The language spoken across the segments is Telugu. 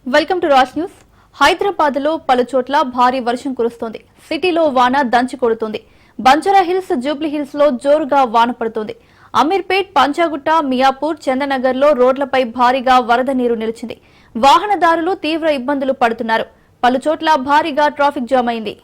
Welcome to Raj news. Hyderabad లో పలు చోట్ల భారీ వర్షం కురుస్తోంది. సిటీలో వాన దంచి కొడుతోంది. బంజారా హిల్స్, జూబ్లీ హిల్స్ లో జోరుగా వాన పడుతోంది. అమీర్పేట్, పంజాగుట్ట, మియాపూర్, చందనగర్ లో రోడ్లపై భారీగా వరద నీరు నిలిచింది. వాహనదారులు తీవ్ర ఇబ్బందులు పడుతున్నారు. పలు చోట్ల భారీగా ట్రాఫిక్ జామ్ అయింది.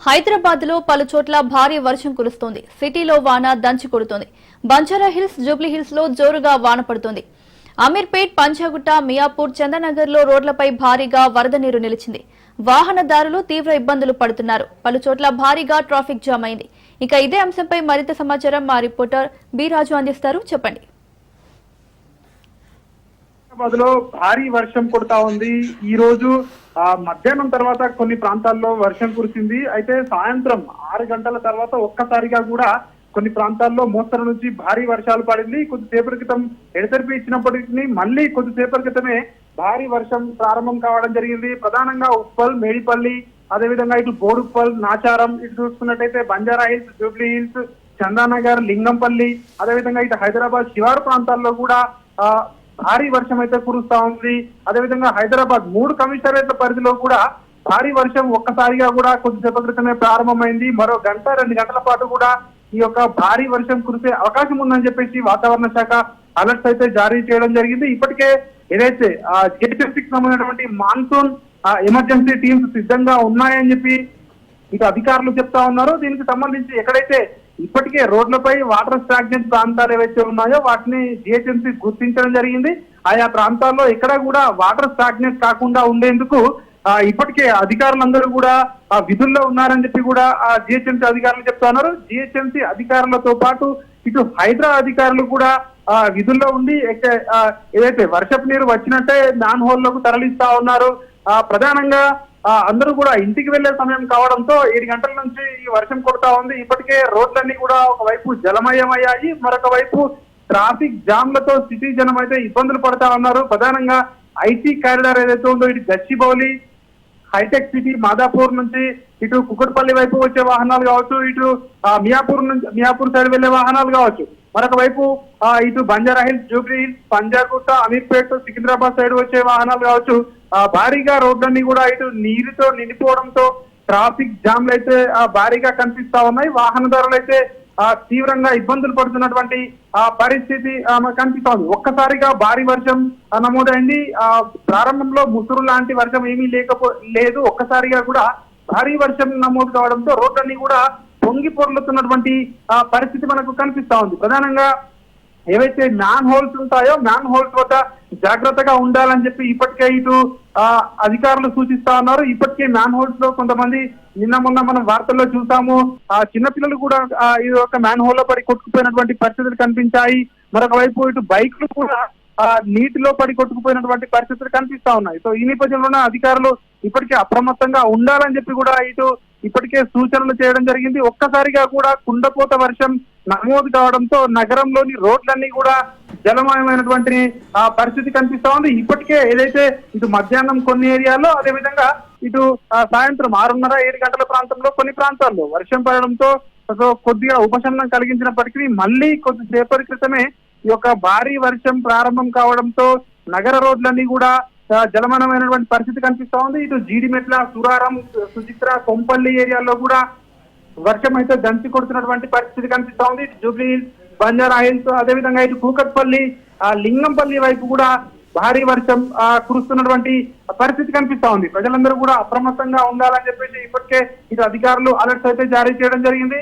హైదరాబాద్ లో పలు చోట్ల భారీ వర్షం కురుస్తోంది. సిటీలో వాన దంచి కొడుతోంది. బంజారా హిల్స్, జూబ్లీ హిల్స్ లో జోరుగా వాన పడుతోంది. అమీర్పేట్, పంజాగుట్ట, మియాపూర్, చందనగర్ లో రోడ్లపై భారీగా వరద నీరు నిలిచింది. వాహనదారులు తీవ్ర ఇబ్బందులు పడుతున్నారు. పలు చోట్ల భారీగా ట్రాఫిక్ జామ్ అయింది. ఇక ఇదే అంశంపై మరింత సమాచారం మా రిపోర్టర్ బి రాజు అందిస్తారు. చెప్పండి. హైదరాబాద్ లో భారీ వర్షం కొడతా ఉంది. ఈ రోజు మధ్యాహ్నం తర్వాత కొన్ని ప్రాంతాల్లో వర్షం కురిసింది. అయితే సాయంత్రం 6 గంటల తర్వాత ఒక్కసారిగా కూడా కొన్ని ప్రాంతాల్లో మోస్తరు నుంచి భారీ వర్షాలు పడింది. కొద్దిసేపటి క్రితం ఎడతెరిపి ఇచ్చినప్పటికీ మళ్ళీ కొద్దిసేపటి క్రితమే భారీ వర్షం ప్రారంభం కావడం జరిగింది. ప్రధానంగా ఉప్పల్, మేడిపల్లి, అదేవిధంగా ఇటు బోడుప్పల్, నాచారం, ఇటు చూసుకున్నట్టయితే బంజారా హిల్స్, జూబ్లీ హిల్స్, చందానగర్, లింగంపల్లి, అదేవిధంగా ఇటు హైదరాబాద్ శివారు ప్రాంతాల్లో కూడా భారీ వర్షం అయితే కురుస్తా ఉంది. అదేవిధంగా హైదరాబాద్ 3 కమిషనరేట్ల పరిధిలో కూడా భారీ వర్షం ఒక్కసారిగా కూడా కొద్దిసేపటి క్రితమే ప్రారంభమైంది. మరో గంట 2 గంటల పాటు కూడా ఈ యొక్క భారీ వర్షం కురిసే అవకాశం ఉందని చెప్పేసి వాతావరణ శాఖ అలర్ట్స్ అయితే జారీ చేయడం జరిగింది. ఇప్పటికే ఏదైతే జిహెచ్ఎంసీకి సంబంధించినటువంటి మాన్సూన్ ఎమర్జెన్సీ టీమ్స్ సిద్ధంగా ఉన్నాయని చెప్పి ఇటు అధికారులు చెప్తా ఉన్నారు. దీనికి సంబంధించి ఎక్కడైతే ఇప్పటికే రోడ్లపై వాటర్ స్టాగ్నెంట్ ప్రాంతాలు ఏవైతే ఉన్నాయో వాటిని జిహెచ్ఎంసీ గుర్తించడం జరిగింది. ఆయా ప్రాంతాల్లో ఎక్కడ కూడా వాటర్ స్టాగ్నెంట్ కాకుండా ఉండేందుకు ఇప్పటికే అధికారులందరూ కూడా విధుల్లో ఉన్నారని చెప్పి కూడా జిహెచ్ఎంసీ అధికారులు చెప్తా ఉన్నారు. జిహెచ్ఎంసీ అధికారులతో పాటు ఇటు హైదరాబాద్ అధికారులు కూడా విధుల్లో ఉండి ఏదైతే వర్షపు నీరు వచ్చినట్టే మ్యాన్ హోల్ లకు తరలిస్తా ఉన్నారు. ప్రధానంగా అందరూ కూడా ఇంటికి వెళ్లే సమయం కావడంతో 7 గంటల నుంచి ఈ వర్షం కొడతా ఉంది. ఇప్పటికే రోడ్లన్నీ కూడా ఒకవైపు జలమయమయ్యాయి, మరొక వైపు ట్రాఫిక్ జామ్లతో సిటీ జనం అయితే ఇబ్బందులు పడతా ఉన్నారు. ప్రధానంగా ఐటీ కారిడార్ ఏదైతే ఉందో ఇటు గచ్చిబౌలి, హైటెక్ సిటీ, మాదాపూర్ నుంచి ఇటు కుకట్పల్లి వైపు వచ్చే వాహనాలు కావచ్చు, ఇటు మియాపూర్ సైడ్ వెళ్లే వాహనాలు కావచ్చు, మరొక వైపు ఇటు బంజారా హిల్స్, జూబ్లీ హిల్స్, పంజాగుట్ట, అమీర్పేట్, సికింద్రాబాద్ సైడ్ వచ్చే వాహనాలు కావచ్చు, భారీగా రోడ్లన్నీ కూడా ఇటు నీరుతో నిండిపోవడంతో ట్రాఫిక్ జామ్లు అయితే భారీగా కనిపిస్తా ఉన్నాయి. వాహనదారులు అయితే తీవ్రంగా ఇబ్బందులు పడుతున్నటువంటి పరిస్థితి కనిపిస్తా ఉంది. ఒక్కసారిగా భారీ వర్షం నమోదైంది. ప్రారంభంలో ముసురు లాంటి వర్షం ఏమీ లేదు. ఒక్కసారిగా కూడా భారీ వర్షం నమోదు కావడంతో రోడ్లన్నీ కూడా పొంగి పొర్లుతున్నటువంటి పరిస్థితి మనకు కనిపిస్తా ఉంది. ప్రధానంగా ఏవైతే మ్యాన్ హోల్స్ ఉంటాయో మ్యాన్ హోల్స్ వద్ద జాగ్రత్తగా ఉండాలని చెప్పి ఇప్పటికే ఇటు అధికారులు సూచిస్తా ఉన్నారు. ఇప్పటికే మ్యాన్ హోల్స్ లో కొంతమంది నిన్న మొన్న మనం వార్తల్లో చూసాము, చిన్నపిల్లలు కూడా ఈ యొక్క మ్యాన్ హోల్ లో పడి కొట్టుకుపోయినటువంటి పరిస్థితులు కనిపించాయి. మరొక వైపు ఇటు బైక్లు కూడా నీటిలో పడి కొట్టుకుపోయినటువంటి పరిస్థితులు కనిపిస్తా ఉన్నాయి. సో ఈ నేపథ్యంలోనే అధికారులు ఇప్పటికే అప్రమత్తంగా ఉండాలని చెప్పి కూడా ఇటు ఇప్పటికే సూచనలు చేయడం జరిగింది. ఒక్కసారిగా కూడా కుండపోత వర్షం నమోదు కావడంతో నగరంలోని రోడ్లన్నీ కూడా జలమయమైనటువంటి పరిస్థితి కనిపిస్తా ఉంది. ఇప్పటికే ఏదైతే ఇటు మధ్యాహ్నం కొన్ని ఏరియాల్లో, అదేవిధంగా ఇటు సాయంత్రం 6:30, 7 గంటల ప్రాంతంలో కొన్ని ప్రాంతాల్లో వర్షం పడడంతో కొద్దిగా ఉపశమనం కలిగించినప్పటికీ మళ్ళీ కొద్దిసేపటి క్రితమే ఈ యొక్క భారీ వర్షం ప్రారంభం కావడంతో నగర రోడ్లన్నీ కూడా జలమయమైనటువంటి పరిస్థితి కనిపిస్తా ఉంది. ఇటు జీడిమెట్ల, సురారం, సుచిత్ర, కొంపల్లి ఏరియాల్లో కూడా వర్షం అయితే దంచి కొడుతున్నటువంటి పరిస్థితి కనిపిస్తా ఉంది. జూబ్లీ హిల్స్, బంజారా హిల్స్, అదేవిధంగా ఇటు కూకట్పల్లి, లింగంపల్లి వైపు కూడా భారీ వర్షం కురుస్తున్నటువంటి పరిస్థితి కనిపిస్తా ఉంది. ప్రజలందరూ కూడా అప్రమత్తంగా ఉండాలని చెప్పేసి ఇప్పటికే ఇటు అధికారులు అలర్ట్స్ అయితే జారీ చేయడం జరిగింది.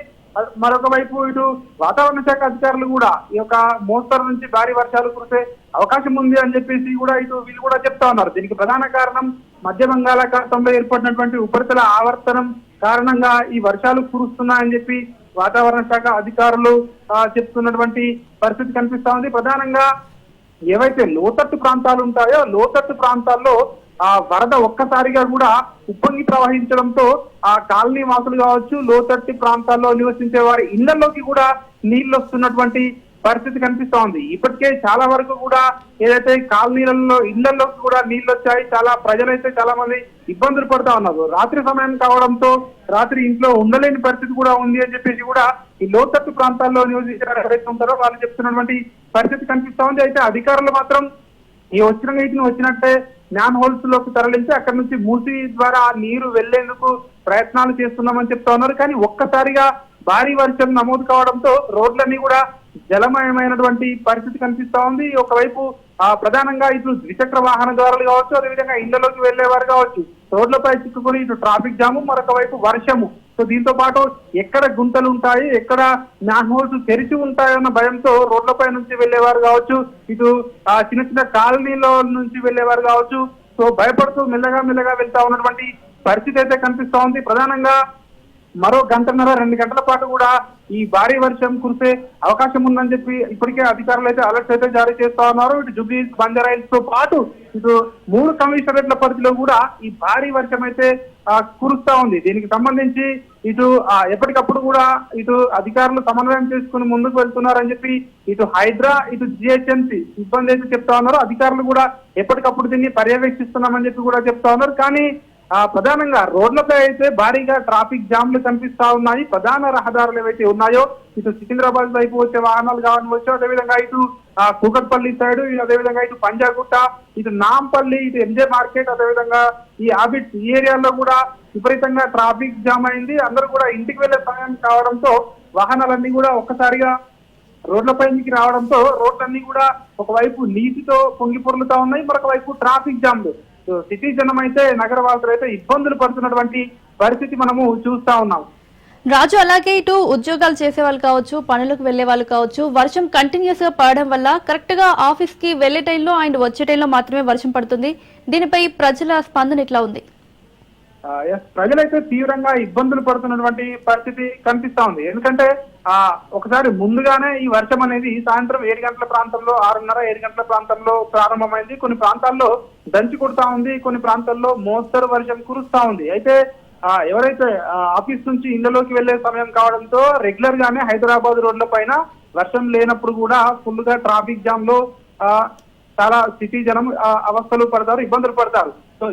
మరొక వైపు ఇటు వాతావరణ శాఖ అధికారులు కూడా ఈ యొక్క మోస్తరు నుంచి భారీ వర్షాలు కురిసే అవకాశం ఉంది అని చెప్పేసి కూడా ఇటు వీళ్ళు కూడా చెప్తా ఉన్నారు. దీనికి ప్రధాన కారణం మధ్య బంగాళాఖాతంలో ఏర్పడినటువంటి ఉపరితల ఆవర్తనం కారణంగా ఈ వర్షాలు కురుస్తున్నాయని చెప్పి వాతావరణ శాఖ అధికారులు చెప్తున్నటువంటి పరిస్థితి కనిపిస్తా ఉంది. ప్రధానంగా ఏవైతే లోతట్టు ప్రాంతాలు ఉంటాయో లోతట్టు ప్రాంతాల్లో వరద ఒక్కసారిగా కూడా ఉప్పొంగి ప్రవహించడంతో ఆ కాలనీ వాసులు కావచ్చు, లోతట్టు ప్రాంతాల్లో నివసించే వారి ఇళ్లలోకి కూడా నీళ్లు వస్తున్నటువంటి పరిస్థితి కనిపిస్తా ఉంది. ఇప్పటికే చాలా వరకు కూడా ఏదైతే కాలనీలలో ఇళ్లలోకి కూడా నీళ్లు వచ్చాయి. చాలా ప్రజలైతే చాలా మంది ఇబ్బందులు పడతా ఉన్నారు. రాత్రి సమయం కావడంతో రాత్రి ఇంట్లో ఉండలేని పరిస్థితి కూడా ఉంది అని చెప్పేసి కూడా ఈ లోతట్టు ప్రాంతాల్లో నివసించే ఎవరైతే ఉంటారో వాళ్ళు చెప్తున్నటువంటి పరిస్థితి కనిపిస్తా ఉంది. అయితే అధికారులు మాత్రం ఈ వచ్చిన నీటిని వచ్చినట్టే మ్యాన్ హోల్స్ లోకి తరలించి అక్కడి నుంచి మూసి ద్వారా నీరు వెళ్లేందుకు ప్రయత్నాలు చేస్తున్నామని చెప్తా ఉన్నారు. కానీ ఒక్కసారిగా భారీ వర్షం నమోదు కావడంతో రోడ్లన్నీ కూడా జలమయమైనటువంటి పరిస్థితి కనిపిస్తా ఉంది. ఒకవైపు ప్రధానంగా ఇటు ద్విచక్ర వాహనదారులు కావచ్చు, అదేవిధంగా ఇళ్లలోకి వెళ్లేవారు కావచ్చు, రోడ్లపై చిక్కుకుని ఇటు ట్రాఫిక్ జాము, మరొక వైపు వర్షము. సో దీంతో పాటు ఎక్కడ గుంతలు ఉంటాయి, ఎక్కడ మ్యాన్ హోల్స్ తెరిచి ఉంటాయన్న భయంతో రోడ్లపై నుంచి వెళ్లేవారు కావచ్చు, ఇటు చిన్న చిన్న కాలనీలో నుంచి వెళ్లేవారు కావచ్చు, సో భయపడుతూ మెల్లగా వెళ్తా ఉన్నటువంటి పరిస్థితి అయితే కనిపిస్తా ఉంది. ప్రధానంగా మరో గంటన్నర 2 గంటల పాటు కూడా ఈ భారీ వర్షం కురిసే అవకాశం ఉందని చెప్పి ఇప్పటికే అధికారులు అయితే అలర్ట్స్ అయితే జారీ చేస్తా ఉన్నారు. ఇటు జూబ్లీ బంజారాయిల్స్ తో పాటు ఇటు 3 కమిషనరేట్ల పరిధిలో కూడా ఈ భారీ వర్షం అయితే కురుస్తా ఉంది. దీనికి సంబంధించి ఇటు ఎప్పటికప్పుడు కూడా ఇటు అధికారులు సమన్వయం చేసుకుని ముందుకు వెళ్తున్నారని చెప్పి ఇటు హైడ్రా, ఇటు జిహెచ్ఎంసీ సిబ్బంది అయితే చెప్తా ఉన్నారు. అధికారులు కూడా ఎప్పటికప్పుడు దీన్ని పర్యవేక్షిస్తున్నామని చెప్పి కూడా చెప్తా ఉన్నారు. కానీ ప్రధానంగా రోడ్లపై అయితే భారీగా ట్రాఫిక్ జామ్లు కనిపిస్తా ఉన్నాయి. ప్రధాన రహదారులు ఏవైతే ఉన్నాయో ఇటు సికింద్రాబాద్ వైపు వచ్చే వాహనాలు కావచ్చు, అదేవిధంగా ఇటు కూకట్పల్లి సైడ్, అదేవిధంగా ఇటు పంజాగుట్ట, ఇటు నాంపల్లి, ఇటు ఎంజే మార్కెట్, అదేవిధంగా ఈ ఆబిట్ ఈ ఏరియాలో కూడా విపరీతంగా ట్రాఫిక్ జామ్ అయింది. అందరూ కూడా ఇంటికి వెళ్లే సమయం కావడంతో వాహనాలన్నీ కూడా ఒక్కసారిగా రోడ్లపైకి రావడంతో రోడ్లన్నీ కూడా ఒకవైపు నీటితో పొంగి పొర్లుతా ఉన్నాయి, మరొక వైపు ట్రాఫిక్ జామ్లు. సిటీ జనం అయితే నగరవాసులు అయితే ఇబ్బందులు పడుతున్నటువంటి పరిస్థితి మనము చూస్తా ఉన్నాం. రాజు, అలాగే ఇటు ఉద్యోగాలు చేసే వాళ్ళు కావచ్చు, పనులకు వెళ్లే వాళ్ళు కావచ్చు, వర్షం కంటిన్యూస్ గా పడడం వల్ల కరెక్ట్ గా ఆఫీస్ కి వెళ్లే టైంలో అండ్ వచ్చే టైంలో మాత్రమే వర్షం పడుతుంది. దీనిపై ప్రజల స్పందన ఎట్లా ఉంది? ప్రజలైతే తీవ్రంగా ఇబ్బందులు పడుతున్నటువంటి పరిస్థితి కనిపిస్తా ఉంది. ఎందుకంటే ఒకసారి ముందుగానే ఈ వర్షం అనేది సాయంత్రం 7 గంటల ప్రాంతంలో 6:30, 7 గంటల ప్రాంతంలో ప్రారంభమైంది. కొన్ని ప్రాంతాల్లో దంచి కొడతా ఉంది, కొన్ని ప్రాంతాల్లో మోస్తరు వర్షం కురుస్తా ఉంది. అయితే ఎవరైతే ఆఫీస్ నుంచి ఇళ్లలోకి వెళ్లే సమయం కావడంతో రెగ్యులర్ గానే హైదరాబాద్ రోడ్ల పైన వర్షం లేనప్పుడు కూడా ఫుల్ గా ట్రాఫిక్ జామ్ లో చాలా సిటీ జనం అవస్థలు పడతారు, ఇబ్బందులు పడతారు. సో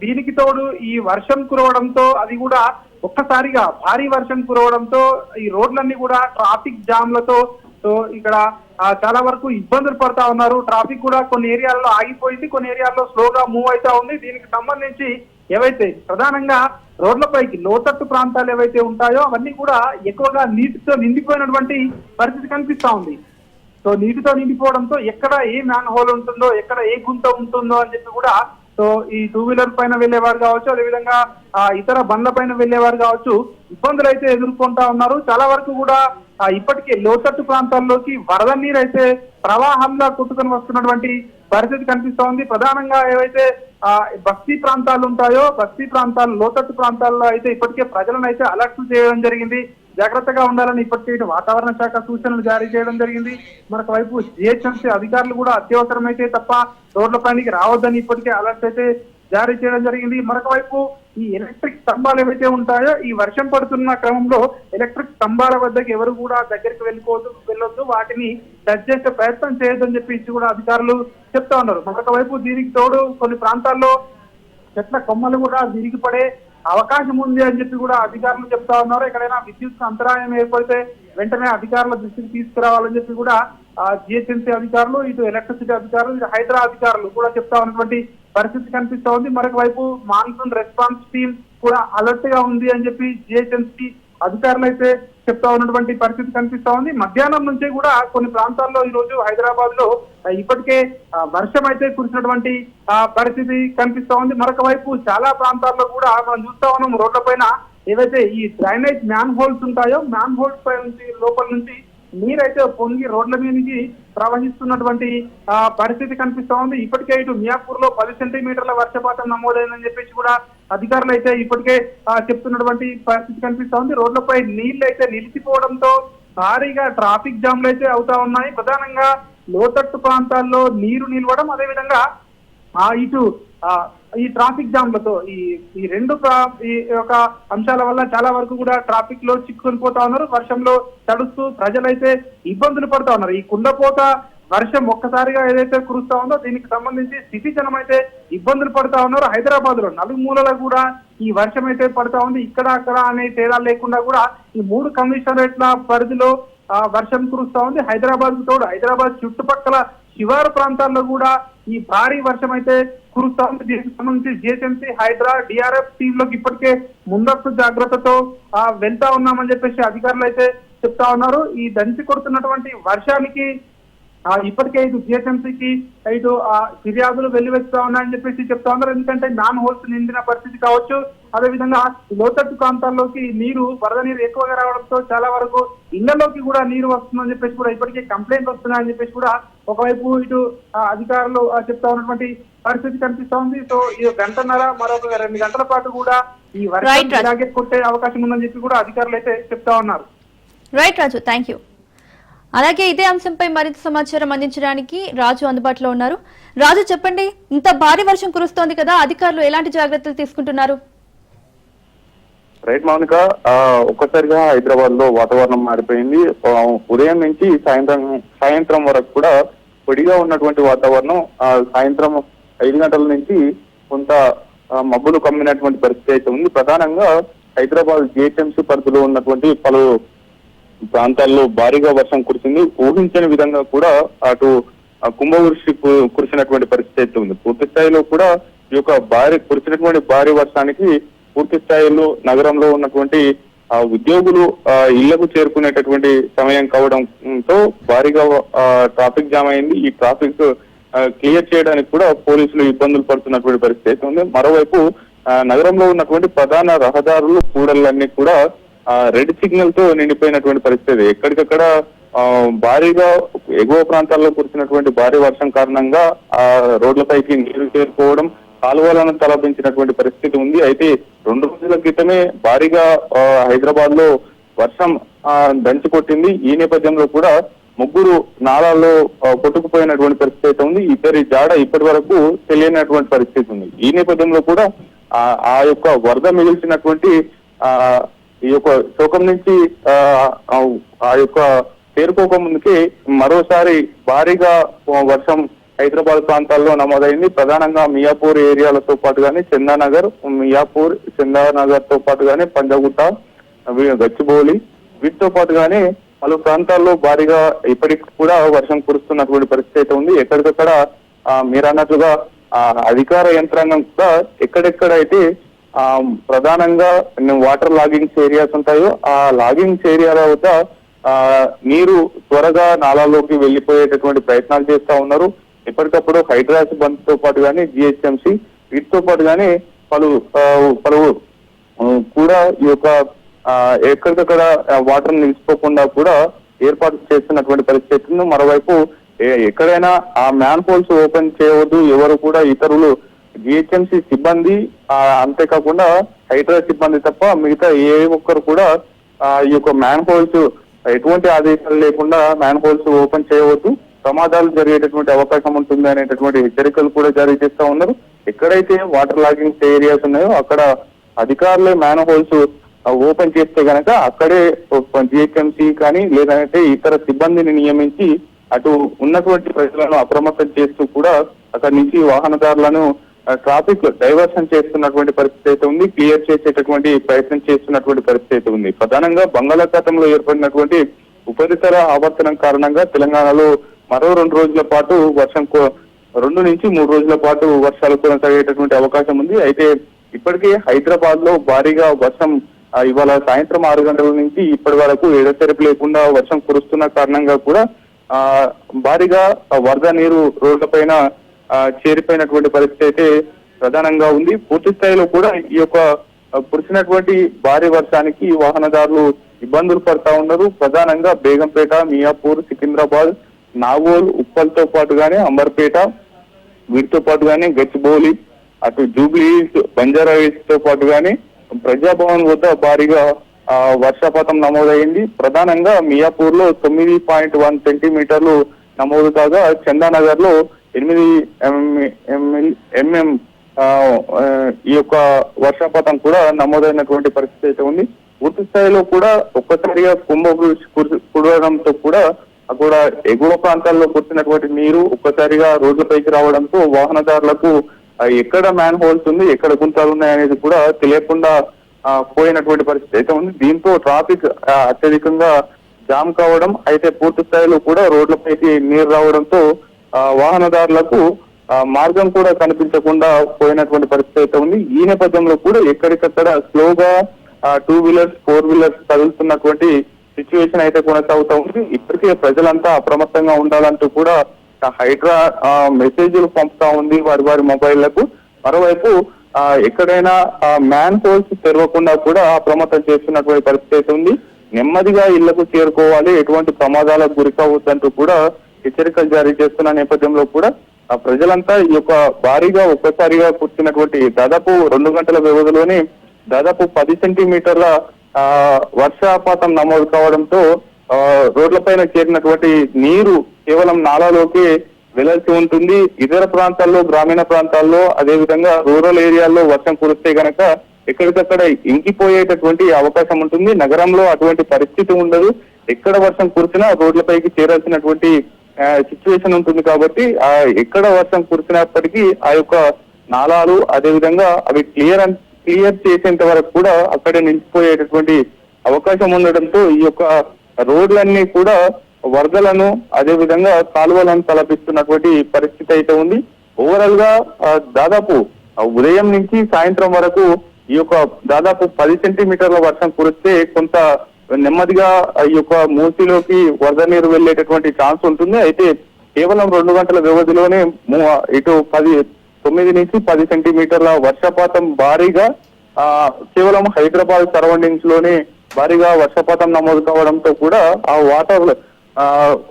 దీనికి తోడు ఈ వర్షం కురవడంతో అది కూడా ఒక్కసారిగా భారీ వర్షం కురవడంతో ఈ రోడ్లన్నీ కూడా ట్రాఫిక్ జామ్లతో సో ఇక్కడ చాలా వరకు ఇబ్బందులు పడతా ఉన్నారు. ట్రాఫిక్ కూడా కొన్ని ఏరియాల్లో ఆగిపోయింది, కొన్ని ఏరియాల్లో స్లోగా మూవ్ అవుతా ఉంది. దీనికి సంబంధించి ఏవైతే ప్రధానంగా రోడ్లపైకి లోతట్టు ప్రాంతాలు ఏవైతే ఉంటాయో అవన్నీ కూడా ఎక్కువగా నీటితో నిండిపోయినటువంటి పరిస్థితి కనిపిస్తా ఉంది. సో నీటితో నిండిపోవడంతో ఎక్కడ ఏ మ్యాన్ హోల్ ఉంటుందో, ఎక్కడ ఏ గుంత ఉంటుందో అని చెప్పి కూడా సో ఈ 2 వీలర్ పైన వెళ్లేవారు కావచ్చు, అదేవిధంగా ఇతర బండ్ల పైన వెళ్లేవారు కావచ్చు, ఇబ్బందులు అయితే ఎదుర్కొంటా ఉన్నారు. చాలా వరకు కూడా ఇప్పటికే లోతట్టు ప్రాంతాల్లోకి వరద నీరు అయితే ప్రవాహంగా కొట్టుకొని వస్తున్నటువంటి పరిస్థితి కనిపిస్తా ఉంది. ప్రధానంగా ఏవైతే బస్తీ ప్రాంతాలు ఉంటాయో బస్తీ ప్రాంతాలు లోతట్టు ప్రాంతాల్లో అయితే ఇప్పటికే ప్రజలను అయితే అలర్ట్ చేయడం జరిగింది. జాగ్రత్తగా ఉండాలని ఇప్పటికే ఇటు వాతావరణ శాఖ సూచనలు జారీ చేయడం జరిగింది. మరొక వైపు జిహెచ్ఎంసీ అధికారులు కూడా అత్యవసరమైతే తప్ప రోడ్లపైకి రావద్దని ఇప్పటికే అలర్ట్ అయితే జారీ చేయడం జరిగింది. మరొక వైపు ఈ ఎలక్ట్రిక్ స్తంభాలు ఏవైతే ఉంటాయో ఈ వర్షం పడుతున్న క్రమంలో ఎలక్ట్రిక్ స్తంభాల వద్దకు ఎవరు కూడా దగ్గరికి వెళ్ళొద్దు, వాటిని టచ్ చేసే ప్రయత్నం చేయొద్దని చెప్పి కూడా అధికారులు చెప్తా ఉన్నారు. మరొక వైపు దీనికి తోడు కొన్ని ప్రాంతాల్లో చెట్ల కొమ్మలు కూడా విరిగిపడే అవకాశం ఉంది అని చెప్పి కూడా అధికారులు చెప్తా ఉన్నారు. ఎక్కడైనా విద్యుత్ అంతరాయం ఏర్పడితే వెంటనే అధికారుల దృష్టికి తీసుకురావాలని చెప్పి కూడా జిహెచ్ఎంసీ అధికారులు, ఇటు ఎలక్ట్రిసిటీ అధికారులు, ఇటు హైడ్రా అధికారులు కూడా చెప్తా ఉన్నటువంటి పరిస్థితి కనిపిస్తా ఉంది. మరొక వైపు మాన్సూన్ రెస్పాన్స్ టీమ్ కూడా అలర్ట్ గా ఉంది అని చెప్పి జిహెచ్ఎంసీ అధికారులు అయితే చెప్తా ఉన్నటువంటి పరిస్థితి కనిపిస్తా ఉంది. మధ్యాహ్నం నుంచే కూడా కొన్ని ప్రాంతాల్లో ఈ రోజు హైదరాబాద్ లో ఇప్పటికే వర్షం అయితే కురిసినటువంటి పరిస్థితి కనిపిస్తా ఉంది. మరొక వైపు చాలా ప్రాంతాల్లో కూడా మనం చూస్తా ఉన్నాం రోడ్ల పైన ఏవైతే ఈ డ్రైనేజ్ మ్యాన్ హోల్స్ ఉంటాయో మ్యాన్ హోల్స్ పై నుంచి లోపల నుంచి నీరైతే పొంగి రోడ్ల మీదకి ప్రవహిస్తున్నటువంటి పరిస్థితి కనిపిస్తా ఉంది. ఇప్పటికే ఇటు మియాపూర్ లో 10 సెంటీమీటర్ల వర్షపాతం నమోదైందని చెప్పేసి కూడా అధికారులు అయితే ఇప్పటికే చెప్తున్నటువంటి పరిస్థితి కనిపిస్తా ఉంది. రోడ్లపై నీళ్లు అయితే నిలిచిపోవడంతో భారీగా ట్రాఫిక్ జామ్లు అయితే అవుతా ఉన్నాయి. ప్రధానంగా లోతట్టు ప్రాంతాల్లో నీరు నిలవడం, అదేవిధంగా ఇటు ఈ ట్రాఫిక్ జామ్లతో ఈ రెండు ఈ యొక్క అంశాల వల్ల చాలా వరకు కూడా ట్రాఫిక్ లో చిక్కుకొని పోతా ఉన్నారు. వర్షంలో తడుస్తూ ప్రజలైతే ఇబ్బందులు పడుతా ఉన్నారు. ఈ కుండపోత వర్షం ఒక్కసారిగా ఏదైతే కురుస్తా ఉందో దీనికి సంబంధించి స్థితి జనం అయితే ఇబ్బందులు పడుతా ఉన్నారు. హైదరాబాద్ లో నలుమూలలా కూడా ఈ వర్షం అయితే పడతా ఉంది. ఇక్కడ అక్కడ అనే తేడాలు లేకుండా కూడా ఈ 3 కమిషనరేట్ల పరిధిలో వర్షం కురుస్తా ఉంది. హైదరాబాద్ కు తోడు హైదరాబాద్ చుట్టుపక్కల శివారు ప్రాంతాల్లో కూడా ఈ భారీ వర్షం అయితే కురుస్తా ఉంది. దీనికి సంబంధించి జిహెచ్ఎంసీ, హైడ్రా, డిఆర్ఎఫ్ టీంలోకి ఇప్పటికే ముందస్తు జాగ్రత్తతో వెళ్తా ఉన్నామని చెప్పేసి అధికారులు అయితే చెప్తా ఉన్నారు. ఈ దంచి కొడుతున్నటువంటి వర్షానికి ఇప్పటికే ఇటు జిహెచ్ఎంసీకి ఇటు ఫిర్యాదులు వెల్లువెత్తుతా ఉన్నాయని చెప్పేసి చెప్తా ఉన్నారు. ఎందుకంటే నాన్ హోల్స్ నిండిన పరిస్థితి కావచ్చు, అదేవిధంగా లోతట్టు ప్రాంతాల్లోకి వరద నీరు ఎక్కువగా రావడంతో చాలా వరకు ఇళ్లలోకి కూడా నీరు వస్తుందని చెప్పేసి కూడా ఇప్పటికే కంప్లైంట్ వస్తున్నాయని చెప్పేసి కూడా ఒకవైపు ఇటు అధికారులు చెప్తా ఉన్నటువంటి పరిస్థితి కనిపిస్తా ఉంది. సో ఈ గంటన్నర మరొక 2 గంటల పాటు కూడా ఈ వర్షం ఇలాగే కొట్టే అవకాశం ఉందని చెప్పి కూడా అధికారులు అయితే చెప్తా ఉన్నారు. Right Raju, thank you. అలాగే ఇదే అంశంపై మరింత సమాచారం అందించడానికి రాజు అందుబాటులో ఉన్నారు. రాజు, చెప్పండి, ఇంత భారీ వర్షం కురుస్తోంది కదా, అధికారులు ఎలాంటి జాగ్రత్తలు తీసుకుంటున్నారు? రైట్ మౌనిక, ఒక్కసారిగా హైదరాబాద్ లో వాతావరణం మారిపోయింది. ఉదయం నుంచి సాయంత్రం వరకు కూడా పొడిగా ఉన్నటువంటి వాతావరణం సాయంత్రం 5 గంటల నుంచి కొంత మబ్బులు కమ్మినటువంటి పరిస్థితి అయితే ఉంది. ప్రధానంగా హైదరాబాద్ జిహెచ్ఎంసీ పరిధిలో ఉన్నటువంటి పలు ప్రాంతాల్లో భారీగా వర్షం కురిసింది. ఊహించని విధంగా కూడా అటు కుంభవృష్టి కురిసినటువంటి పరిస్థితి అయితే ఉంది. పూర్తి స్థాయిలో కూడా ఈ యొక్క కురిసినటువంటి భారీ వర్షానికి పూర్తి స్థాయిలో నగరంలో ఉన్నటువంటి ఉద్యోగులు ఇళ్లకు చేరుకునేటటువంటి సమయం కావడంతో భారీగా ట్రాఫిక్ జామ్ అయింది. ఈ ట్రాఫిక్ క్లియర్ చేయడానికి కూడా పోలీసులు ఇబ్బందులు పడుతున్నటువంటి పరిస్థితి అయితే ఉంది. మరోవైపు నగరంలో ఉన్నటువంటి ప్రధాన రహదారులు కూడళ్లన్నీ కూడా రెడ్ సిగ్నల్ తో నిండిపోయినటువంటి పరిస్థితి. ఎక్కడికక్కడ భారీగా ఎగువ ప్రాంతాల్లో కురిసినటువంటి భారీ వర్షం కారణంగా రోడ్లపైకి నీరు చేరుకోవడం, కాలువలను తలపించినటువంటి పరిస్థితి ఉంది. అయితే 2 రోజుల క్రితమే భారీగా హైదరాబాద్ లో వర్షం దంచి కొట్టింది. ఈ నేపథ్యంలో కూడా 3 నాలాల్లో కొట్టుకుపోయినటువంటి పరిస్థితి అయితే ఉంది. ఇద్దరి జాడ ఇప్పటి వరకు తెలియనటువంటి పరిస్థితి ఉంది. ఈ నేపథ్యంలో కూడా ఆ యొక్క వరద మిగిల్చినటువంటి ఈ యొక్క శోకం నుంచి ఆ యొక్క చేరుకోక ముందుకి మరోసారి భారీగా వర్షం హైదరాబాద్ ప్రాంతాల్లో నమోదైంది. ప్రధానంగా మియాపూర్ ఏరియాలతో పాటు కానీ చందానగర్, మియాపూర్, చందానగర్ తో పాటు కానీ పంజాగుట్ట, గచ్చిబౌలి వీటితో పాటు కానీ పలు ప్రాంతాల్లో భారీగా ఇప్పటికి కూడా వర్షం కురుస్తున్నటువంటి పరిస్థితి అయితే ఉంది. ఎక్కడికక్కడ మీరు అన్నట్లుగా అధికార యంత్రాంగం కూడా ఎక్కడెక్కడైతే ప్రధానంగా వాటర్ లాగింగ్స్ ఏరియాస్ ఉంటాయో ఆ లాగింగ్స్ ఏరియాల వద్ద నీరు త్వరగా నాలాలోకి వెళ్లిపోయేటటువంటి ప్రయత్నాలు చేస్తా ఉన్నారు. ఎప్పటికప్పుడు హైడ్రా సిబ్బందితో పాటు కానీ జిహెచ్ఎంసీ వీటితో పాటు కానీ పలు కూడా ఈ యొక్క ఎక్కడికక్కడ వాటర్ నిలిచిపోకుండా కూడా ఏర్పాటు చేస్తున్నటువంటి పరిస్థితి. మరోవైపు ఎక్కడైనా ఆ మ్యాన్ హోల్స్ ఓపెన్ చేయవద్దు, ఎవరు కూడా ఇతరులు జిహెచ్ఎంసీ సిబ్బంది అంతేకాకుండా హైడ్రా సిబ్బంది తప్ప మిగతా ఏ ఒక్కరు కూడా ఈ యొక్క మ్యాన్ హోల్స్ ఎటువంటి ఆదేశాలు లేకుండా మ్యాన్ హోల్స్ ఓపెన్ చేయవద్దు, ప్రమాదాలు జరిగేటటువంటి అవకాశం ఉంటుంది అనేటటువంటి హెచ్చరికలు కూడా జారీ చేస్తా ఉన్నారు. ఎక్కడైతే వాటర్ లాగింగ్ ఏరియాస్ ఉన్నాయో అక్కడ అధికారులే మ్యాన్ హోల్స్ ఓపెన్ చేస్తే గనక అక్కడే జిహెచ్ఎంసీ కానీ లేదంటే ఇతర సిబ్బందిని నియమించి అటు ఉన్నటువంటి ప్రజలను అప్రమత్తం చేస్తూ కూడా అక్కడి నుంచి వాహనదారులను ట్రాఫిక్ డైవర్షన్ చేస్తున్నటువంటి పరిస్థితి అయితే ఉంది. క్లియర్ చేసేటటువంటి ప్రయత్నం చేస్తున్నటువంటి పరిస్థితి అయితే ఉంది. ప్రధానంగా బంగాళాఖాతంలో ఏర్పడినటువంటి ఉపరితల ఆవర్తనం కారణంగా తెలంగాణలో మరో 2 రోజుల పాటు వర్షం 2 నుంచి 3 రోజుల పాటు వర్షాలు కొనసాగేటటువంటి అవకాశం ఉంది. అయితే ఇప్పటికే హైదరాబాద్ లో భారీగా వర్షం ఇవాళ సాయంత్రం 6 గంటల నుంచి ఇప్పటి వరకు ఎడతెరపి లేకుండా వర్షం కురుస్తున్న కారణంగా కూడా భారీగా వరద నీరు రోడ్లపైన చేరిపోయినటువంటి పరిస్థితి అయితే ప్రధానంగా ఉంది. పూర్తి స్థాయిలో కూడా ఈ యొక్క కురిసినటువంటి భారీ వర్షానికి వాహనదారులు ఇబ్బందులు పడతా ఉన్నారు. ప్రధానంగా బేగంపేట, మియాపూర్, సికింద్రాబాద్, నాగోల్, ఉప్పల్తో పాటుగానే అంబర్పేట, వీటితో పాటుగానే గచ్చిబౌలి, అటు జూబ్లీ హిల్స్, బంజారా హిల్స్ తో పాటుగానే ప్రజాభవన్ వద్ద భారీగా వర్షపాతం నమోదైంది. ప్రధానంగా మియాపూర్ లో 9.1 సెంటీమీటర్లు నమోదు కాగా చందానగర్ లో 8 mm ఈ యొక్క వర్షపాతం కూడా నమోదైనటువంటి పరిస్థితి అయితే ఉంది. పూర్తి స్థాయిలో కూడా ఒక్కసారిగా కురవడంతో కూడా అక్కడ ఎగువ ప్రాంతాల్లో కురిసినటువంటి నీరు ఒక్కసారిగా రోడ్లపైకి రావడంతో వాహనదారులకు ఎక్కడ మ్యాన్ హోల్స్ ఉంది, ఎక్కడ గుంతలు ఉన్నాయి అనేది కూడా తెలియకుండా పోయినటువంటి పరిస్థితి అయితే ఉంది. దీంతో ట్రాఫిక్ అత్యధికంగా జామ్ కావడం, అయితే పూర్తి స్థాయిలో కూడా రోడ్లపైకి నీరు రావడంతో వాహనదారులకు మార్గం కూడా కనిపించకుండా పోయినటువంటి పరిస్థితి అయితే ఉంది. ఈ నేపథ్యంలో కూడా ఎక్కడికక్కడ స్లోగా 2 వీలర్స్ 4 వీలర్స్ కదులుతున్నటువంటి సిచ్యువేషన్ అయితే కొనసాగుతూ ఉంది. ఇప్పటికే ప్రజలంతా అప్రమత్తంగా ఉండాలంటూ కూడా హైడ్రా మెసేజ్లు పంపుతా ఉంది వారి మొబైళ్లకు. మరోవైపు ఎక్కడైనా మ్యాన్ హోల్స్ తెరవకుండా కూడా అప్రమత్తం చేస్తున్నటువంటి పరిస్థితి అయితే ఉంది. నెమ్మదిగా ఇళ్లకు చేరుకోవాలి, ఎటువంటి ప్రమాదాలకు గురి కావద్దంటూ కూడా హెచ్చరికలు జారీ చేస్తున్న నేపథ్యంలో కూడా ప్రజలంతా ఈ యొక్క భారీగా ఒక్కసారిగా కురిసినటువంటి దాదాపు 2 గంటల వ్యవధిలోనే దాదాపు 10 సెంటీమీటర్ల వర్షపాతం నమోదు కావడంతో రోడ్లపైన చేరినటువంటి నీరు కేవలం నాలాలోకి వెళ్లాల్సి ఉంటుంది. ఇతర ప్రాంతాల్లో, గ్రామీణ ప్రాంతాల్లో, అదేవిధంగా రూరల్ ఏరియాల్లో వర్షం కురిస్తే గనక ఎక్కడికక్కడ ఇంకిపోయేటటువంటి అవకాశం ఉంటుంది. నగరంలో అటువంటి పరిస్థితి ఉండదు. ఎక్కడ వర్షం కురిసినా రోడ్లపైకి చేరాల్సినటువంటి సిచ్యువేషన్ ఉంటుంది. కాబట్టి ఎక్కడ వర్షం కురిసినప్పటికీ ఆ యొక్క నాలాలు అదేవిధంగా అవి క్లియర్ చేసేంత వరకు కూడా అక్కడే నిలిచిపోయేటటువంటి అవకాశం ఉండడంతో ఈ యొక్క రోడ్లన్నీ కూడా వరదలను అదేవిధంగా కాలువలను తలపిస్తున్నటువంటి పరిస్థితి అయితే ఉంది. ఓవరాల్ గా దాదాపు ఉదయం నుంచి సాయంత్రం వరకు ఈ యొక్క దాదాపు 10 సెంటీమీటర్ల వర్షం కురిస్తే కొంత నెమ్మదిగా ఈ యొక్క మూసిలోకి వరద నీరు వెళ్లేటటువంటి ఛాన్స్ ఉంటుంది. అయితే కేవలం 2 గంటల వ్యవధిలోనే ఇటు 9 నుంచి 10 సెంటీమీటర్ల వర్షపాతం భారీగా కేవలం హైదరాబాద్ సరౌండింగ్స్ లోనే భారీగా వర్షపాతం నమోదు కావడంతో కూడా ఆ వాటర్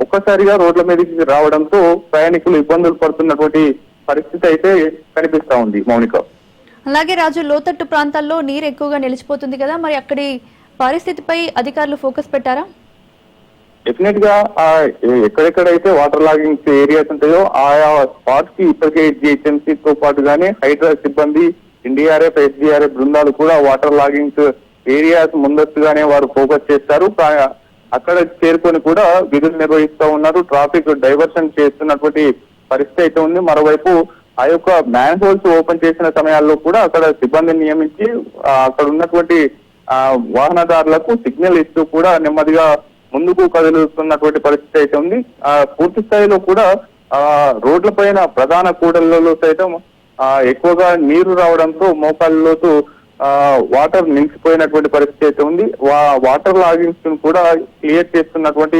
ఒక్కసారిగా రోడ్ల మీదకి రావడంతో ప్రయాణికులు ఇబ్బందులు పడుతున్నటువంటి పరిస్థితి అయితే కనిపిస్తా ఉంది. మౌనిక, అలాగే రాజు, లోతట్టు ప్రాంతాల్లో నీరు ఎక్కువగా నిలిచిపోతుంది కదా, మరి అక్కడి పరిస్థితిపై అధికారులు ఫోకస్ పెట్టారా? డెఫినెట్ గా ఎక్కడెక్కడైతే వాటర్ లాగింగ్ ఏరియాస్ ఉంటాయో ఆయా స్పాట్స్ కి ఇప్పటికే జిహెచ్ఎంసీ తో పాటుగానే హైడ్రా సిబ్బంది, ఎన్డీఆర్ఎఫ్, ఎస్డీఆర్ఎఫ్ బృందాలు కూడా వాటర్ లాగింగ్ ఏరియాస్ ముందస్తుగానే వారు ఫోకస్ చేస్తారు. అక్కడ చేరుకొని కూడా విధులు నిర్వహిస్తూ ఉన్నారు. ట్రాఫిక్ డైవర్షన్ చేస్తున్నటువంటి పరిస్థితి అయితే ఉంది. మరోవైపు ఆ యొక్క మ్యాన్ హోల్స్ ఓపెన్ చేసిన సమయాల్లో కూడా అక్కడ సిబ్బందిని నియమించి అక్కడ ఉన్నటువంటి వాహనదారులకు సిగ్నల్ ఇస్తూ కూడా నెమ్మదిగా ముందుకు కదులుతున్నటువంటి పరిస్థితి అయితే ఉంది. పూర్తి స్థాయిలో కూడా రోడ్ల పైన ప్రధాన కూడళ్లలో సైతం ఎక్కువగా నీరు రావడంతో మోకాళ్ళలోతు వాటర్ నిలిచిపోయినటువంటి పరిస్థితి అయితే ఉంది. వాటర్ లాగింగ్స్ కూడా క్లియర్ చేస్తున్నటువంటి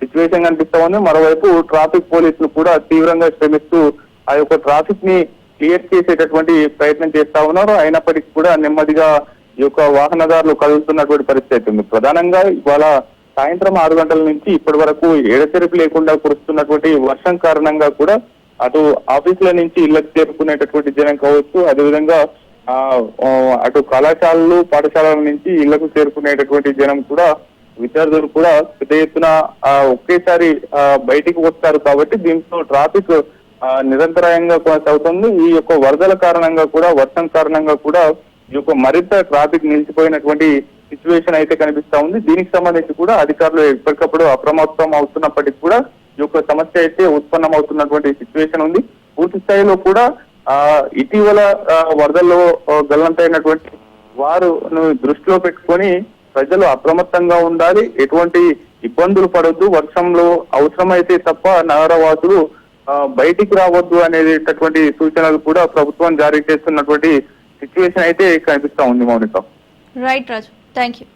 సిచ్యువేషన్ కనిపిస్తా ఉంది. మరోవైపు ట్రాఫిక్ పోలీసులు కూడా తీవ్రంగా శ్రమిస్తూ ఆ యొక్క ట్రాఫిక్ ని క్లియర్ చేసేటటువంటి ప్రయత్నం చేస్తా ఉన్నారు. అయినప్పటికీ కూడా నెమ్మదిగా ఈ యొక్క వాహనదారులు కదులుతున్నటువంటి పరిస్థితి ఉంది. ప్రధానంగా ఇవాళ సాయంత్రం 6 గంటల నుంచి ఇప్పటి వరకు ఎడతెరిపి లేకుండా కురుస్తున్నటువంటి వర్షం కారణంగా కూడా అటు ఆఫీసుల నుంచి ఇళ్లకు చేరుకునేటటువంటి జనం కావచ్చు, అదేవిధంగా అటు కళాశాలలు, పాఠశాలల నుంచి ఇళ్లకు చేరుకునేటటువంటి జనం కూడా, విద్యార్థులు కూడా పెద్ద ఎత్తున ఒకేసారి బయటికి వస్తారు. కాబట్టి దీంతో ట్రాఫిక్ నిరంతరాయంగా కొనసాగుతుంది. ఈ యొక్క వరదల కారణంగా కూడా, వర్షం కారణంగా కూడా ఈ యొక్క మరింత ట్రాఫిక్ నిలిచిపోయినటువంటి సిచ్యువేషన్ అయితే కనిపిస్తా ఉంది. దీనికి సంబంధించి కూడా అధికారులు ఎప్పటికప్పుడు అప్రమత్తం అవుతున్నప్పటికీ కూడా ఈ యొక్క సమస్య అయితే ఉత్పన్నం అవుతున్నటువంటి సిచ్యువేషన్ ఉంది. పూర్తి స్థాయిలో కూడా ఇటీవల వరదల్లో గల్లంతైనటువంటి వారును దృష్టిలో పెట్టుకొని ప్రజలు అప్రమత్తంగా ఉండాలి, ఎటువంటి ఇబ్బందులు పడొద్దు, వర్షంలో అవసరమైతే తప్ప నగరవాసులు బయటికి రావద్దు అనేటటువంటి సూచనలు కూడా ప్రభుత్వం జారీ చేస్తున్నటువంటి సిచ్యువేషన్ అయితే కనిపిస్తా ఉంది. Mounika, right Raju, thank you.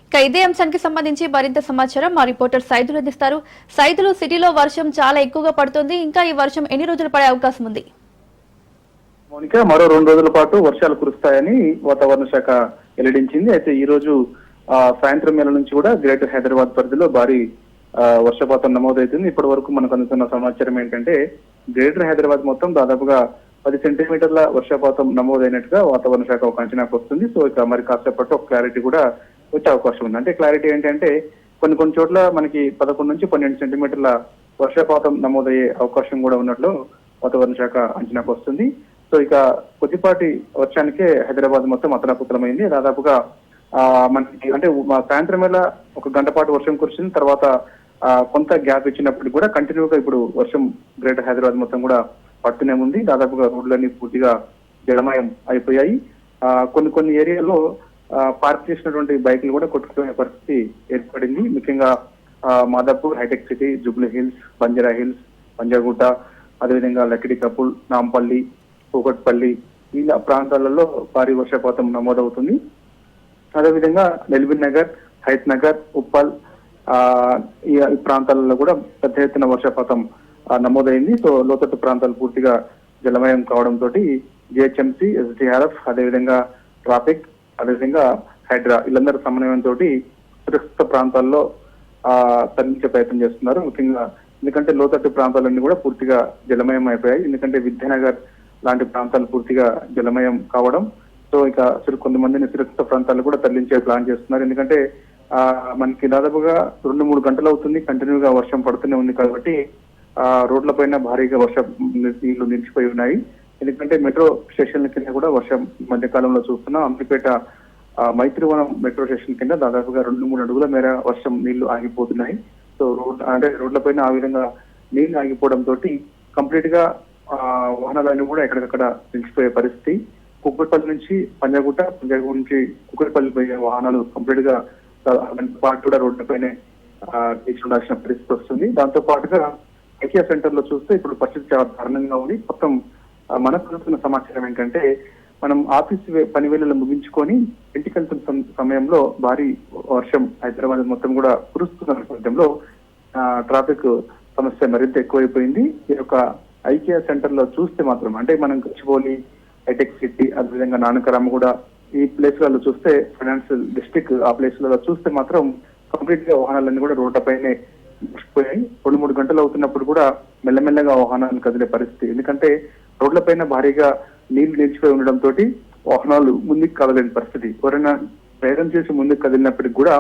ఇక ఇదే అంశానికి సంబంధించి మరింత సమాచారం మా రిపోర్టర్ సైదులు అందిస్తారు. సైదులు, సిటీలో వర్షం చాలా ఎక్కువగా పడుతుంది. ఇంకా ఈ వర్షం ఎన్ని రోజులు పడే అవకాశం ఉంది? మౌనిక, మరో 2 రోజుల పాటు వర్షాలు కురుస్తాయని వాతావరణ శాఖ వెల్లడించింది. అయితే ఈ రోజు సాయంత్రం వేళ నుంచి కూడా గ్రేటర్ హైదరాబాద్ పరిధిలో భారీ వర్షపాతం నమోదవుతుంది. ఇప్పటి వరకు మనకు అందుతున్న సమాచారం ఏంటంటే గ్రేటర్ హైదరాబాద్ మొత్తం దాదాపుగా 10 సెంటీమీటర్ల వర్షపాతం నమోదైనట్టుగా వాతావరణ శాఖ ఒక అంచనాకు వస్తుంది. సో ఇక మరి కాసేపట్లో ఒక క్లారిటీ కూడా వచ్చే అవకాశం ఉంది. అంటే క్లారిటీ ఏంటంటే కొన్ని చోట్ల మనకి 11 నుంచి 12 సెంటీమీటర్ల వర్షపాతం నమోదయ్యే అవకాశం కూడా ఉన్నట్లు వాతావరణ శాఖ అంచనాకు వస్తుంది. సో ఇక కొద్దిపాటి వర్షానికే హైదరాబాద్ మొత్తం అతలాకుతలమైంది. దాదాపుగా మనకి అంటే సాయంత్రం వేళ 1 గంట పాటు వర్షం కురిసింది. తర్వాత కొంత గ్యాప్ ఇచ్చినప్పుడు కూడా కంటిన్యూగా ఇప్పుడు వర్షం గ్రేటర్ హైదరాబాద్ మొత్తం కూడా పడుతూనే ఉంది. దాదాపుగా రోడ్లన్నీ పూర్తిగా జలమయం అయిపోయాయి. కొన్ని ఏరియాలో పార్క్ చేసినటువంటి బైకులు కూడా కొట్టుకునే పరిస్థితి ఏర్పడింది. ముఖ్యంగా మాదాపూర్, హైటెక్ సిటీ, జూబ్లీ హిల్స్, బంజారా హిల్స్, పంజాగుట్ట, అదేవిధంగా లకిడి కపుల్, నాంపల్లి, కూకట్పల్లి ఇలా ప్రాంతాలలో భారీ వర్షపాతం నమోదవుతుంది. అదేవిధంగా ఎల్బీ నగర్, హైత్ నగర్, ఉప్పల్ ఈ ప్రాంతాలలో కూడా పెద్ద ఎత్తున వర్షపాతం నమోదైంది. సో లోతట్టు ప్రాంతాలు పూర్తిగా జలమయం కావడంతో జిహెచ్ఎంసీ, ఎస్డీఆర్ఎఫ్, అదేవిధంగా ట్రాఫిక్, అదేవిధంగా హైడ్రా వీళ్ళందరూ సమన్వయంతో సురక్షిత ప్రాంతాల్లో తరలించే ప్రయత్నం చేస్తున్నారు. ముఖ్యంగా ఎందుకంటే లోతట్టు ప్రాంతాలన్నీ కూడా పూర్తిగా జలమయం అయిపోయాయి. ఎందుకంటే విద్యానగర్ లాంటి ప్రాంతాలు పూర్తిగా జలమయం కావడం. సో ఇక కొంతమందిని సురక్షిత ప్రాంతాలు కూడా తరలించే ప్లాన్ చేస్తున్నారు. ఎందుకంటే మనకి దాదాపుగా 2-3 గంటలు అవుతుంది కంటిన్యూగా వర్షం పడుతూనే ఉంది కాబట్టి రోడ్ల పైన భారీగా వర్షం నీళ్లు నిలిచిపోయి ఉన్నాయి. ఎందుకంటే మెట్రో స్టేషన్ల కింద కూడా వర్షం మధ్య కాలంలో చూస్తున్నాం. అమ్మిపేట మైత్రివనం మెట్రో స్టేషన్ కింద దాదాపుగా 2-3 అడుగుల మేర వర్షం నీళ్లు ఆగిపోతున్నాయి. సో రోడ్ల పైన ఆ విధంగా నీళ్లు ఆగిపోవడంతో కంప్లీట్ గా వాహనాలన్నీ కూడా ఎక్కడికక్కడ నిలిచిపోయే పరిస్థితి. కుక్కట్పల్లి నుంచి పంజాగుట్ట నుంచి కుక్కట్పల్లి పోయే వాహనాలు కంప్లీట్ గా పాటు కూడా రోడ్లపైనే నిలిచి ఉండాల్సిన పరిస్థితి వస్తుంది. దాంతో పాటుగా ఐకియా సెంటర్ లో చూస్తే ఇప్పుడు పరిస్థితి చాలా దారుణంగా ఉంది. మొత్తం మనకు తెలుస్తున్న సమాచారం ఏంటంటే మనం ఆఫీస్ పని వేళలు ముగించుకొని ఇంటికి వెళ్తున్న సమయంలో భారీ వర్షం హైదరాబాద్ మొత్తం కూడా కురుస్తున్న నేపథ్యంలో ట్రాఫిక్ సమస్య మరింత ఎక్కువైపోయింది. ఈ యొక్క ఐకియా సెంటర్ లో చూస్తే మాత్రం అంటే మనం గచ్చిబౌలి, హైటెక్ సిటీ, అదేవిధంగా నానకరామగూడ ఈ ప్లేస్లలో చూస్తే ఫైనాన్షియల్ డిస్ట్రిక్ట్ ఆ ప్లేస్లలో చూస్తే మాత్రం కంప్లీట్ గా వాహనాలన్నీ కూడా రోడ్లపైనే పోయాయి. 2-3 గంటలు అవుతున్నప్పుడు కూడా మెల్లమెల్లగా వాహనాలు కదిలే పరిస్థితి. ఎందుకంటే రోడ్లపైన భారీగా నీళ్లు నిలిచిపోయి ఉండడంతో వాహనాలు ముందుకు కదలేని పరిస్థితి. ఎవరైనా ప్రయాణం చేసి ముందుకు కదిలినప్పటికి కూడా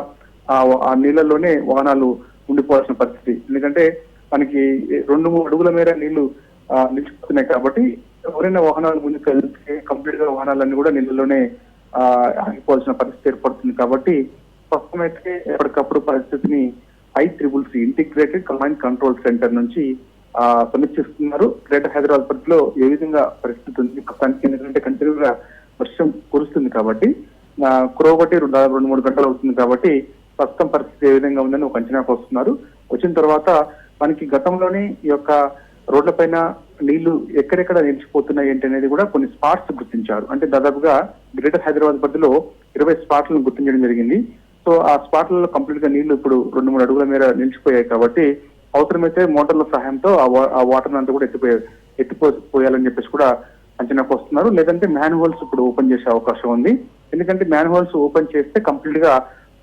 ఆ నీళ్లలోనే వాహనాలు ఉండిపోవాల్సిన పరిస్థితి. ఎందుకంటే మనకి 2-3 అడుగుల మేర నీళ్లు నిలిచిపోతున్నాయి కాబట్టి ఎవరైనా వాహనాలు ముందుకు కదిలితే కంప్లీట్ గా వాహనాలన్నీ కూడా నీళ్ళలోనే ఆగిపోవాల్సిన పరిస్థితి ఏర్పడుతుంది. కాబట్టి ప్రస్తుతమైతే ఎప్పటికప్పుడు పరిస్థితిని ICCC integrated command control centre నుంచి సమీక్షిస్తున్నారు. గ్రేటర్ హైదరాబాద్ పరిధిలో ఏ విధంగా పరిస్థితి ఉంది ప్రస్తుతానికి, ఎందుకంటే కంటిన్యూగా వర్షం కురుస్తుంది కాబట్టి కురవబట్టి 2-3 గంటలు అవుతుంది కాబట్టి ప్రస్తుతం పరిస్థితి ఏ విధంగా ఉందని ఒక అంచనాకు వస్తున్నారు. వచ్చిన తర్వాత మనకి గతంలోనే ఈ యొక్క రోడ్ల పైన నీళ్లు ఎక్కడెక్కడ నిలిచిపోతున్నాయి ఏంటి అనేది కూడా కొన్ని స్పాట్స్ గుర్తించారు. అంటే దాదాపుగా గ్రేటర్ హైదరాబాద్ పరిధిలో 20 స్పాట్లను గుర్తించడం జరిగింది. సో ఆ స్పాట్లలో కంప్లీట్ గా నీళ్లు ఇప్పుడు 2-3 అడుగుల మేర నిలిచిపోయాయి కాబట్టి అవసరమైతే మోటార్ల సహాయంతో ఆ వాటర్ అంతా కూడా ఎత్తిపోయాలని చెప్పేసి కూడా అంచనాకు వస్తున్నారు. లేదంటే మ్యాన్ హోల్స్ ఇప్పుడు ఓపెన్ చేసే అవకాశం ఉంది. ఎందుకంటే మ్యాన్ హోల్స్ ఓపెన్ చేస్తే కంప్లీట్ గా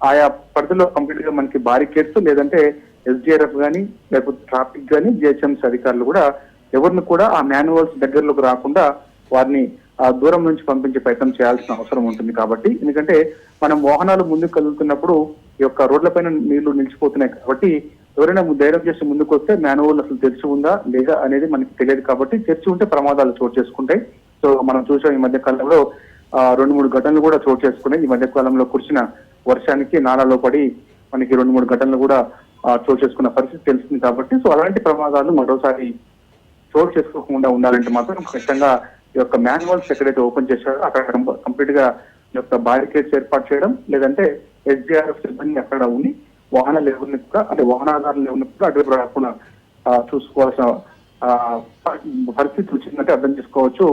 ఆయా పరిధిలో కంప్లీట్ గా మనకి బారికేడ్స్ లేదంటే ఎస్డీఆర్ఎఫ్ గానీ లేకపోతే ట్రాఫిక్ గానీ జిహెచ్ఎంసీ అధికారులు కూడా ఎవరిని కూడా ఆ మాన్యువల్స్ దగ్గరలోకి రాకుండా వారిని దూరం నుంచి పంపించే ప్రయత్నం చేయాల్సిన అవసరం ఉంటుంది. కాబట్టి ఎందుకంటే మనం వాహనాలు ముందుకు కదులుతున్నప్పుడు ఈ యొక్క రోడ్లపైన నీళ్లు నిలిచిపోతున్నాయి కాబట్టి ఎవరైనా ధైర్యం చేసి ముందుకు వస్తే మాన్యువల్ అసలు తెరిచి ఉందా లేదా అనేది మనకి తెలియదు. కాబట్టి తెరిచి ఉంటే ప్రమాదాలు చోటు చేసుకుంటాయి. సో మనం చూసాం ఈ మధ్య కాలంలో 2-3 ఘటనలు కూడా చోటు చేసుకున్నాయి. ఈ మధ్య కాలంలో కురిసిన వర్షానికి నాలాలో పడి మనకి 2-3 ఘటనలు కూడా చోటు చేసుకున్న పరిస్థితి తెలుస్తుంది. కాబట్టి సో అలాంటి ప్రమాదాలు మరోసారి చోటు చేసుకోకుండా ఉండాలంటే మాత్రం ఖచ్చితంగా ఈ యొక్క మాన్యువల్స్ ఎక్కడైతే ఓపెన్ చేశారో అక్కడ కంప్లీట్ గా ఈ యొక్క బారికేడ్స్ ఏర్పాటు చేయడం లేదంటే ఎస్డీఆర్ఎఫ్ సిబ్బంది అక్కడ ఉండి వాహనాలు ఎవరిని కూడా అంటే వాహనాదారులు ఎవరిని కూడా అటువైపు రాకుండా చూసుకోవాల్సిన పరిస్థితి వచ్చిందంటే అర్థం చేసుకోవచ్చు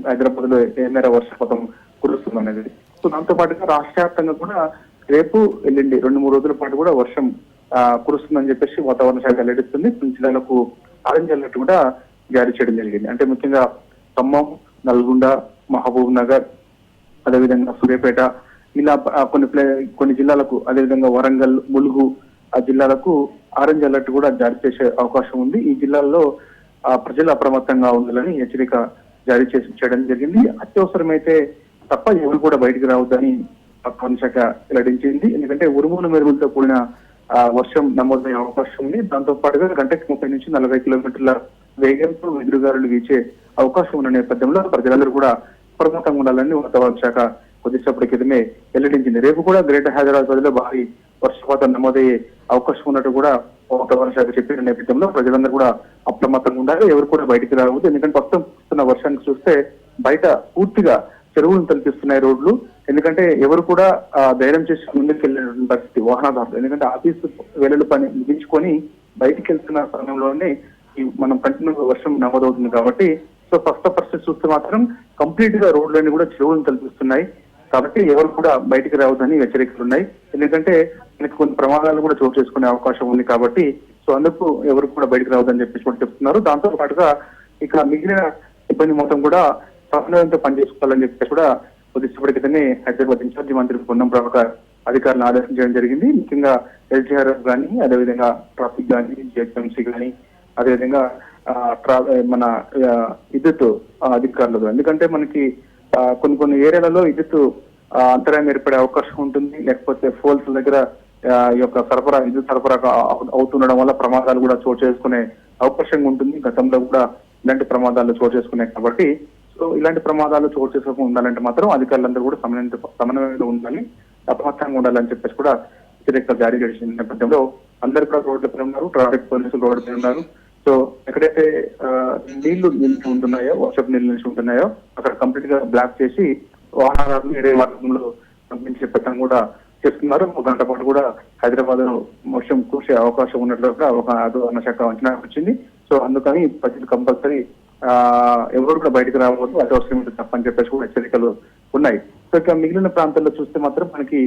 హైదరాబాద్ లో ఏ మేర వర్షపాతం కురుస్తుంది అనేది. సో దాంతో పాటుగా రాష్ట్ర వ్యాప్తంగా కూడా రేపు ఎల్లుండి 2-3 రోజుల పాటు కూడా వర్షం కురుస్తుందని చెప్పేసి వాతావరణ శాఖ వెల్లడిస్తుంది. కొన్ని జిల్లాలకు ఆరెంజ్ అలర్ట్ కూడా జారీ చేయడం జరిగింది. అంటే ముఖ్యంగా ఖమ్మం, నల్గొండ, మహబూబ్ నగర్, అదేవిధంగా సూర్యాపేట ఇలా కొన్ని జిల్లాలకు, అదేవిధంగా వరంగల్, ములుగు ఆ జిల్లాలకు ఆరెంజ్ అలర్ట్ కూడా జారీ చేసే అవకాశం ఉంది. ఈ జిల్లాల్లో ప్రజలు అప్రమత్తంగా ఉండాలని హెచ్చరిక జారీ చేయడం జరిగింది. అత్యవసరమైతే తప్ప ఎవరు కూడా బయటికి రావద్దని వాతావరణ శాఖ వెల్లడించింది. ఎందుకంటే ఉరుముల మెరుగులతో కూడిన వర్షం నమోదయ్యే అవకాశం ఉంది. దాంతో పాటుగా గంటకి 30 నుంచి 40 కిలోమీటర్ల వేగంతో ఎదురుగాలులు వీచే అవకాశం ఉన్న నేపథ్యంలో ప్రజలందరూ కూడా అప్రమత్తంగా ఉండాలని వాతావరణ శాఖ కొద్దిసేపటి క్రితమే వెల్లడించింది. రేపు కూడా గ్రేటర్ హైదరాబాద్ లో భారీ వర్షపాతం నమోదయ్యే అవకాశం ఉన్నట్టు కూడా వాతావరణ శాఖ చెప్పిన నేపథ్యంలో ప్రజలందరూ కూడా అప్రమత్తంగా ఉండాలి. ఎవరు కూడా బయటికి రావద్దు. ఎందుకంటే ప్రస్తుతం వస్తున్న వర్షానికి చూస్తే బయట పూర్తిగా చెరువులను తలపిస్తున్నాయి రోడ్లు. ఎందుకంటే ఎవరు కూడా ధైర్యం చేసి ముందుకు వెళ్ళినటువంటి పరిస్థితి వాహనదారులు. ఎందుకంటే ఆఫీసు వేళలు పని ముగించుకొని బయటికి వెళ్తున్న సమయంలోనే మనం కంటిన్యూగా వర్షం నమోదవుతుంది కాబట్టి సో ప్రస్తుత పరిస్థితి చూస్తే మాత్రం కంప్లీట్ గా రోడ్లన్నీ కూడా చెరువులను తలపిస్తున్నాయి. కాబట్టి ఎవరు కూడా బయటికి రావద్దని హెచ్చరికలు ఉన్నాయి. ఎందుకంటే మనకి కొన్ని ప్రమాదాలు కూడా చోటు చేసుకునే అవకాశం ఉంది కాబట్టి సో అందుకు ఎవరు కూడా బయటకు రావద్దని చెప్పేసి కూడా చెప్తున్నారు. దాంతో పాటుగా ఇక మిగిలిన ఇబ్బంది మొత్తం కూడా సమన్వయంతో పనిచేసుకోవాలని చెప్పేసి కూడా కొద్దిసేపటి క్రితమే హైదరాబాద్ ఇన్ఛార్జి మంత్రి పొన్నం ప్రభాకర్ అధికారులను ఆదేశించడం జరిగింది. ముఖ్యంగా ఎల్టీఆర్ఎఫ్ కానీ, అదేవిధంగా ట్రాఫిక్ కానీ, జిహెచ్ఎంసీ కానీ, అదేవిధంగా మన విద్యుత్ అధికారులు. ఎందుకంటే మనకి కొన్ని ఏరియాలలో విద్యుత్ అంతరాయం ఏర్పడే అవకాశం ఉంటుంది. లేకపోతే పోల్స్ దగ్గర ఈ యొక్క విద్యుత్ సరఫరా అవుతుండడం వల్ల ప్రమాదాలు కూడా చోటు చేసుకునే అవకాశం ఉంటుంది. గతంలో కూడా ఇలాంటి ప్రమాదాలు చోటు చేసుకున్నాయి కాబట్టి సో ఇలాంటి ప్రమాదాలు చోటు చేసుకోకుండా ఉండాలంటే మాత్రం అధికారులందరూ కూడా సమన్వయంలో ఉండాలి, అప్రమత్తంగా ఉండాలని చెప్పేసి కూడా హెచ్చరికలు జారీ చేసిన నేపథ్యంలో అందరు కూడా రోడ్లపై ఉన్నారు. ట్రాఫిక్ పోలీసులు రోడ్లపై ఉన్నారు. సో ఎక్కడైతే నీళ్లు నిలిచి ఉంటున్నాయో, వర్షపు నీళ్లు నిలిచి ఉంటున్నాయో అక్కడ కంప్లీట్ గా బ్లాక్ చేసి వాహనాలను వేరే మార్గంలో పంపించే ప్రయత్నం కూడా చేస్తున్నారు. 1 గంట పాటు కూడా హైదరాబాద్ లో వర్షం కురిసే అవకాశం ఉన్నట్లు కూడా వాతావరణ శాఖ అంచనా వచ్చింది. సో అందుకని ప్రజలు కంపల్సరీ ఎవరు కూడా బయటకు రావద్దు, అత్యవసరం తప్పని చెప్పేసి కూడా హెచ్చరికలు ఉన్నాయి. సో ఇక మిగిలిన ప్రాంతాల్లో చూస్తే మాత్రం మనకి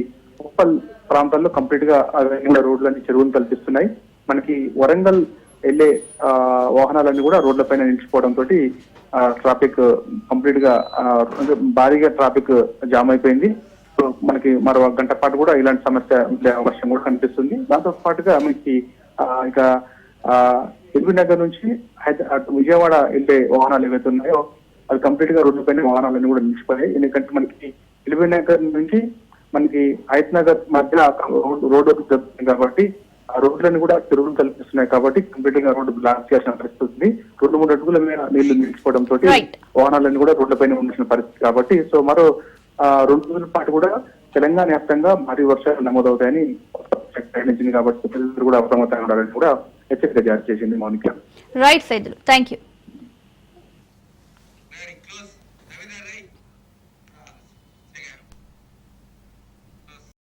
ఉప్పల్ ప్రాంతాల్లో కంప్లీట్ గా రోడ్లన్నీ చెరువులు కల్పిస్తున్నాయి. మనకి వరంగల్ వెళ్లే వాహనాలన్నీ కూడా రోడ్లపైన నిలిచిపోవడంతో ట్రాఫిక్ కంప్లీట్ గా భారీగా ట్రాఫిక్ జామ్ అయిపోయింది. సో మనకి మరో 1 గంట పాటు కూడా ఇలాంటి సమస్య ఉండే అవకాశం కూడా కనిపిస్తుంది. దాంతో పాటుగా మనకి ఇక ఎల్బీ నగర్ నుంచి విజయవాడ వెళ్లే వాహనాలు ఏవైతే ఉన్నాయో అవి కంప్లీట్ గా రోడ్లపైన వాహనాలన్నీ కూడా నిలిచిపోయాయి. ఎందుకంటే మనకి ఎల్బీ నగర్ నుంచి మనకి హైత్ నగర్ మధ్య రోడ్డు జరుగుతుంది కాబట్టి ఆ రోడ్లన్నీ కూడా చెరువులు కల్పిస్తున్నాయి కాబట్టి కంప్లీట్ గా రోడ్డు బ్లాక్ చేయాల్సిన పరిస్థితి ఉంది. 2-3 అడుగుల మీద నీళ్లు నిలిచిపోవడంతో వాహనాలన్నీ కూడా రోడ్లపైన ఉండాల్సిన పరిస్థితి కాబట్టి సో మరో 2 రోజుల పాటు కూడా తెలంగాణ వ్యాప్తంగా భారీ వర్షాలు నమోదవుతాయని ప్రకటించింది. కాబట్టి ప్రజలు కూడా అప్రమత్తంగా ఉండాలని కూడా హెచ్చరిక జారీ చేసింది Mounika. Right Saidulu, thank you.